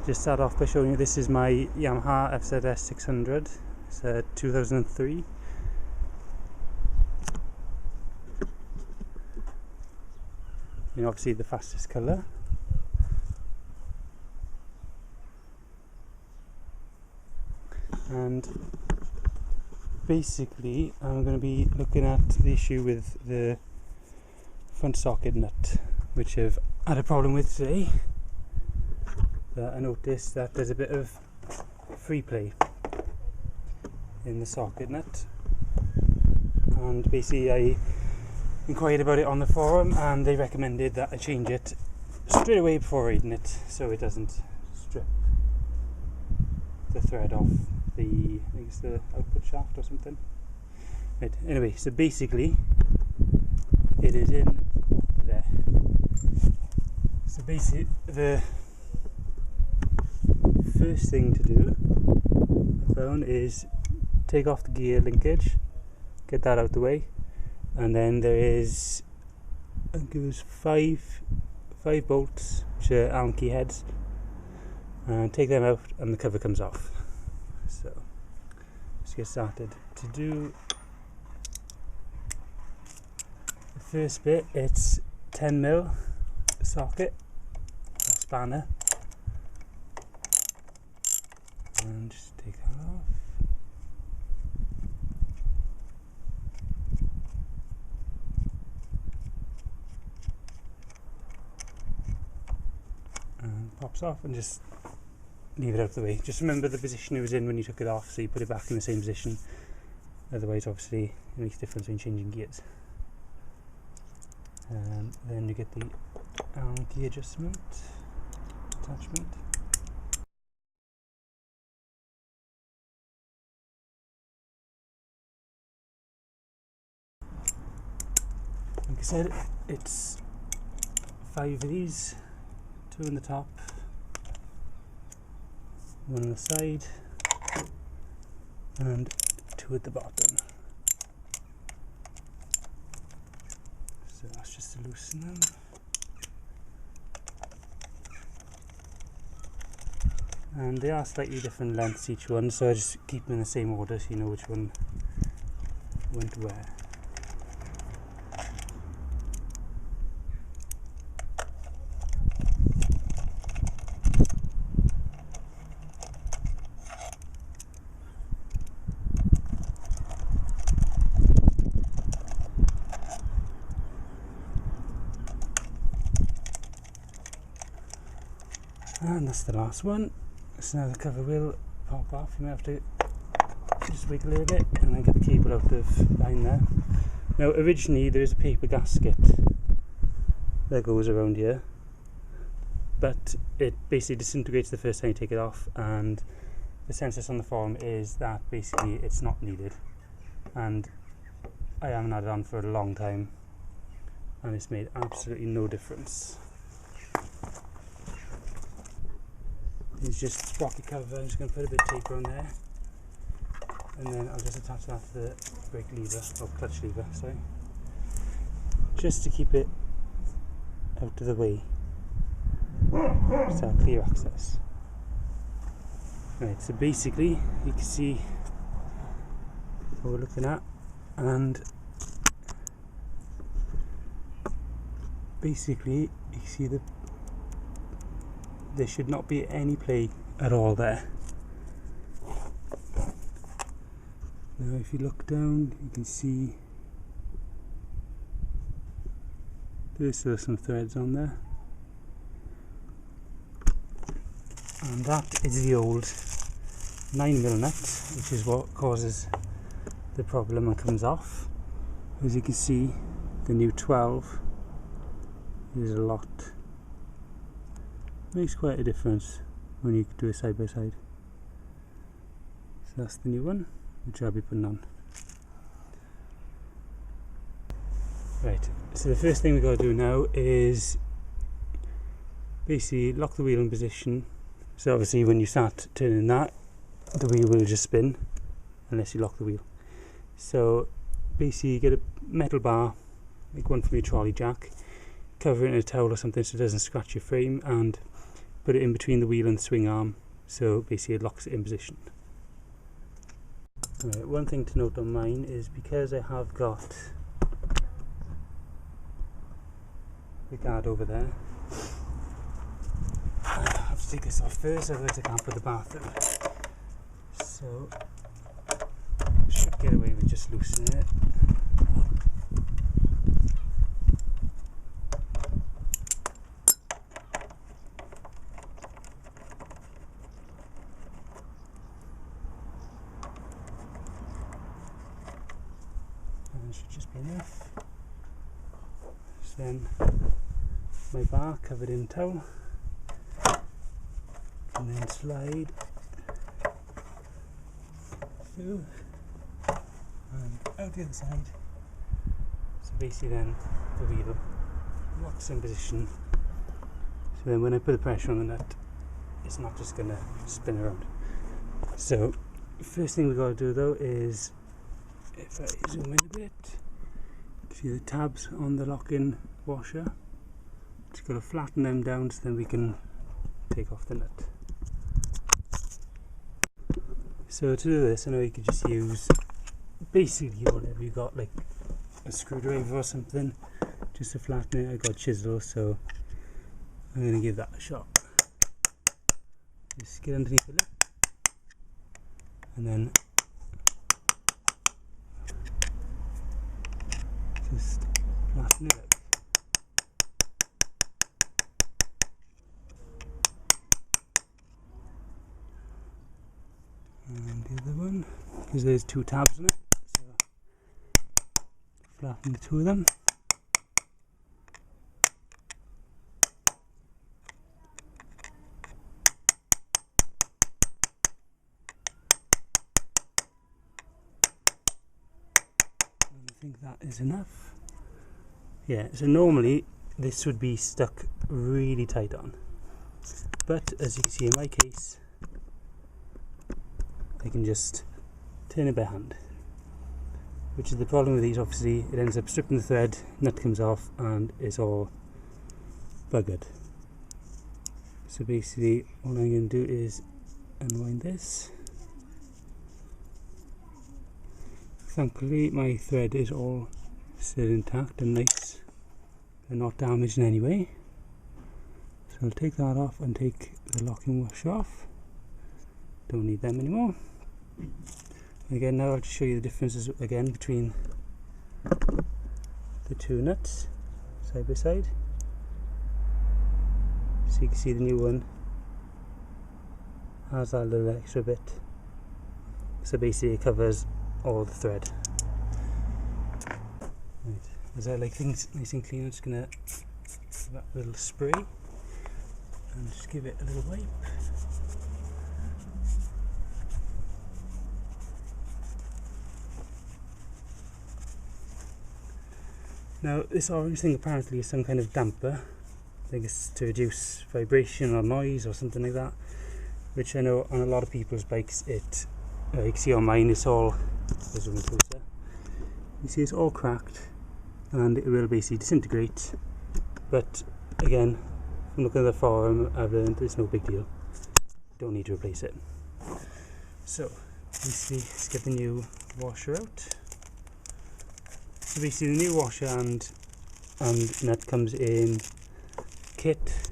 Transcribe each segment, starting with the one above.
Just start off by showing you this is my Yamaha fzs600. It's a 2003. And obviously the fastest colour. And basically I'm going to be looking at the issue with the front socket nut, which I've had a problem with today. I noticed that there's a bit of free play in the socket nut, and basically I inquired about it on the forum and they recommended that I change it straight away before riding it so it doesn't strip the thread off the, I think it's the output shaft or something. Right, anyway, so basically it is in there. So basically the first thing to do, I found, is take off the gear linkage, get that out the way, and then there is, I think it was five bolts which are Allen key heads, and take them out and the cover comes off. So let's get started. To do the first bit, it's 10mm socket or spanner, and just take that off. And pops off, and just leave it out of the way. Just remember the position it was in when you took it off, so you put it back in the same position. Otherwise, obviously, it makes a difference when changing gears. Then you get the Allen key adjustment attachment. Like I said, it's 5 of these, 2 on the top, 1 on the side, and 2 at the bottom. So that's just to loosen them. And they are slightly different lengths each one, so I just keep them in the same order so you know which one went where. And that's the last one. So now the cover will pop off. You may have to just wiggle a little bit and then get the cable out of behind there. Now originally there is a paper gasket that goes around here, but it basically disintegrates the first time you take it off, and the consensus on the forum is that basically it's not needed, and I haven't had it on for a long time and it's made absolutely no difference. It's just Sprocket cover. I'm just going to put a bit of tape on there, and then I'll just attach that to the brake lever, or clutch lever, sorry, just to keep it out of the way, so clear access. Right, so basically you can see what we're looking at, and basically you can see that there should not be any play at all there. Now if you look down, you can see there's still some threads on there, and that is the old 9mm nut, which is what causes the problem and comes off. As you can see, the new 12 is a lot. Makes quite a difference when you do it side by side. So that's the new one, which I'll be putting on. Right, so the first thing we've got to do now is basically lock the wheel in position. So obviously when you start turning that, the wheel will just spin unless you lock the wheel. So basically you get a metal bar, like one from your trolley jack, cover it in a towel or something so it doesn't scratch your frame, and put it in between the wheel and the swing arm, so basically it locks it in position. Right, one thing to note on mine is because I have got the guard over there, I have to take this off first, otherwise I can't put the bar through. So I should get away with just loosening it. And it should just be enough. So then my bar covered in towel, and then slide through and out the other side. So basically then the wheel locks in position, so then when I put the pressure on the nut, it's not just going to spin around. So first thing we've got to do though is, if I zoom in a bit, see the tabs on the lock-in washer, just got to flatten them down so then we can take off the nut. So to do this, I know you could just use basically whatever you got, like a screwdriver or something, just to flatten it. I got Chisel, so I'm going to give that a shot. Just get underneath the lip, and then just flatten it out. And the other one, because there's two tabs on it, so flatten the two of them. And I think that is enough. Yeah, so normally this would be stuck really tight on, but as you can see in my case, I can just turn it by hand, which is the problem with these. Obviously it ends up stripping the thread, nut comes off and it's all buggered. So basically all I'm going to do is unwind this. Thankfully my thread is all still intact and nice and not damaged in any way. So I'll take that off and take the locking washer off. Don't need them anymore. Again, now I'll just show you the differences again between the two nuts side by side. So you can see the new one has that little extra bit, so basically it covers all the thread. Right. As I like things nice and clean, I'm just going to give that little spray and just give it a little wipe. Now this orange thing apparently is some kind of damper. I think it's to reduce vibration or noise or something like that, which I know on a lot of people's bikes it, you can see on mine it's all, zoom in closer, you see it's all cracked and it will basically disintegrate, but again, from looking at the forum I've learned it's no big deal, don't need to replace it. So basically let's get the new washer out. So basically the new washer and nut comes in kit,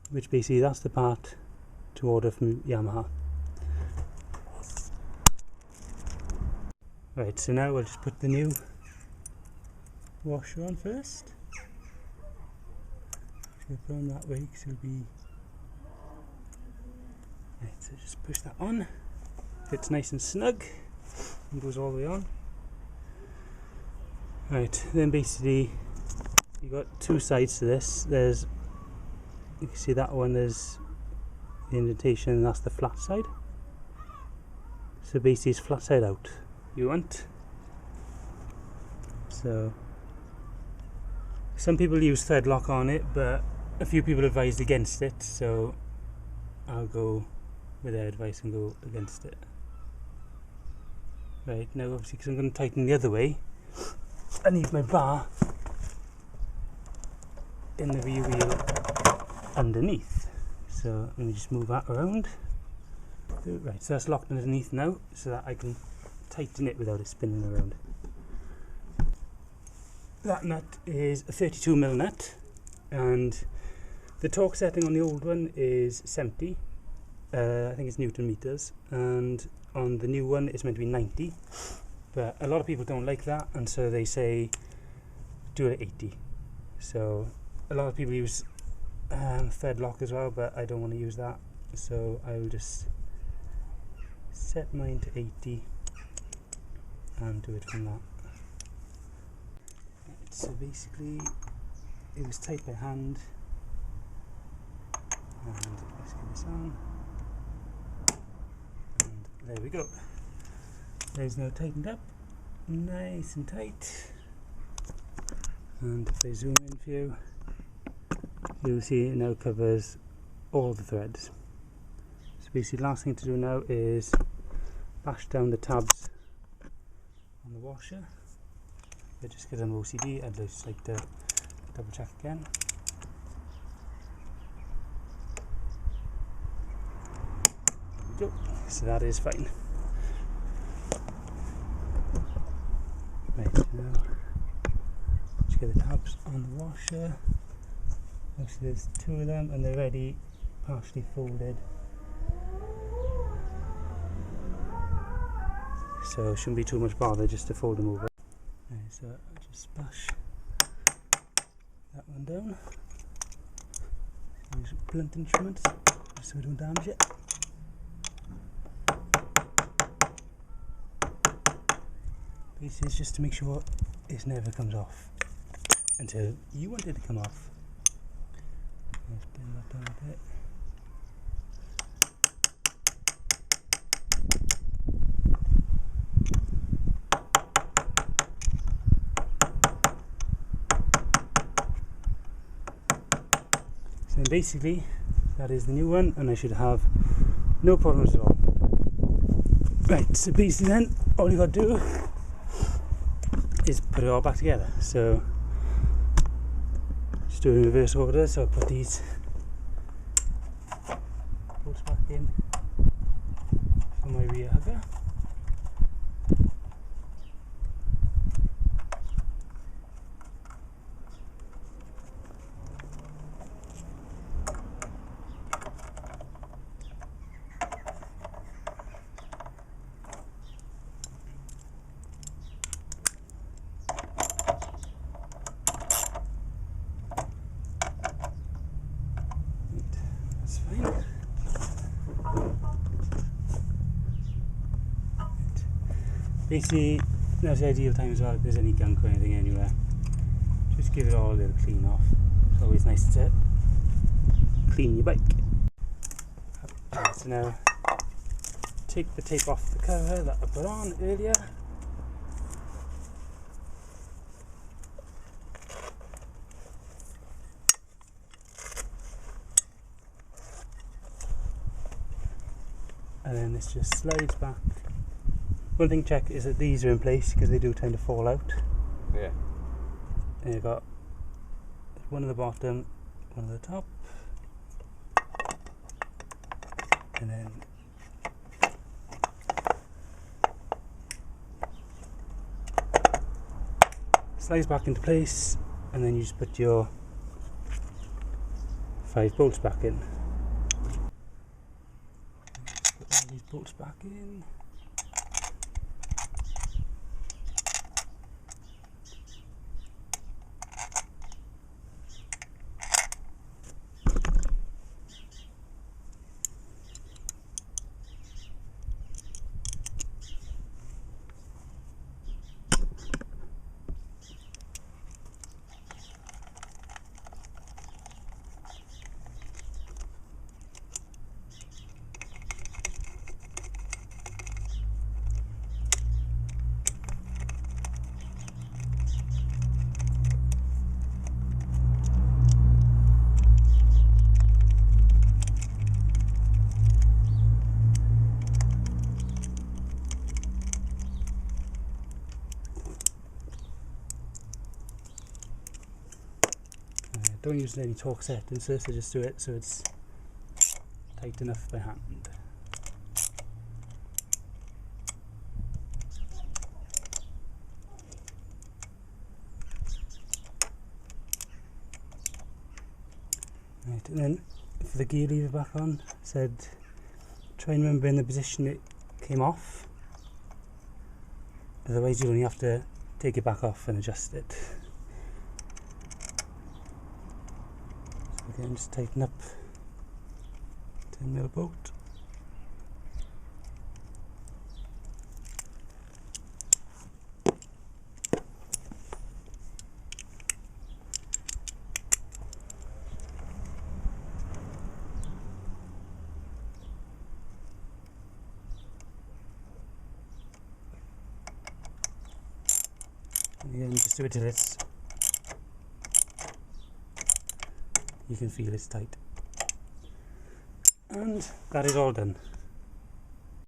which basically that's the part to order from Yamaha. Right, so now we'll just put the new washer on first. Just put it on that way because it'll be... Right, so just push that on, fits nice and snug and goes all the way on. Right, then basically you've got two sides to this. There's, you can see that one, there's the indentation and that's the flat side. So basically it's flat side out you want. So some people use thread lock on it, but a few people advised against it, so I'll go with their advice and go against it. Right, now obviously because I'm going to tighten the other way, I need my bar in the rear wheel underneath. So let me just move that around. Right, so that's locked underneath now, so that I can tighten it without it spinning around. That nut is a 32mm nut, and the torque setting on the old one is 70. I think it's Newton meters, and on the new one it's meant to be 90. But a lot of people don't like that, and so they say do it at 80. So a lot of people use fed lock as well, but I don't want to use that, so I will just set mine to 80 and do it from that. Right, so basically it was tight by hand, and let's get this on, and there we go. There's now tightened up, nice and tight. And if I zoom in for you, you'll see it now covers all the threads. So basically the last thing to do now is bash down the tabs on the washer. But just because I'm OCD, I'd just like to double check again. There we go. So that is fine. Right, now just get the tabs on the washer. Actually there's two of them and they're already partially folded. So it shouldn't be too much bother just to fold them over. Right, so I'll just splash that one down. Use blunt instruments just so we don't damage it. Basically it's just to make sure it never comes off until you want it to come off. Let's bend that down a bit. So basically that is the new one, and I should have no problems at all. Right, so basically then all you got to do is put it all back together. So just do it in reverse order. So I'll put these bolts back in for my rear hugger. That's fine. Basically, now's the ideal time as well if there's any gunk or anything anywhere. Just give it all a little clean off. It's always nice to clean your bike. Okay, so now take the tape off the cover that I put on earlier. And then this just slides back. One thing to check is that these are in place because they do tend to fall out. Yeah. And you've got one at the bottom, one at the top, and then slides back into place, and then you just put your 5 bolts back in. Put all these bolts back in. Don't use any torque settings, so just do it so it's tight enough by hand. Right, and then for the gear lever back on, I said try and remember in the position it came off, otherwise you only have to take it back off and adjust it. So again, just tighten up 10mm bolt. Again, just do it till it's, you can feel it's tight. And that is all done.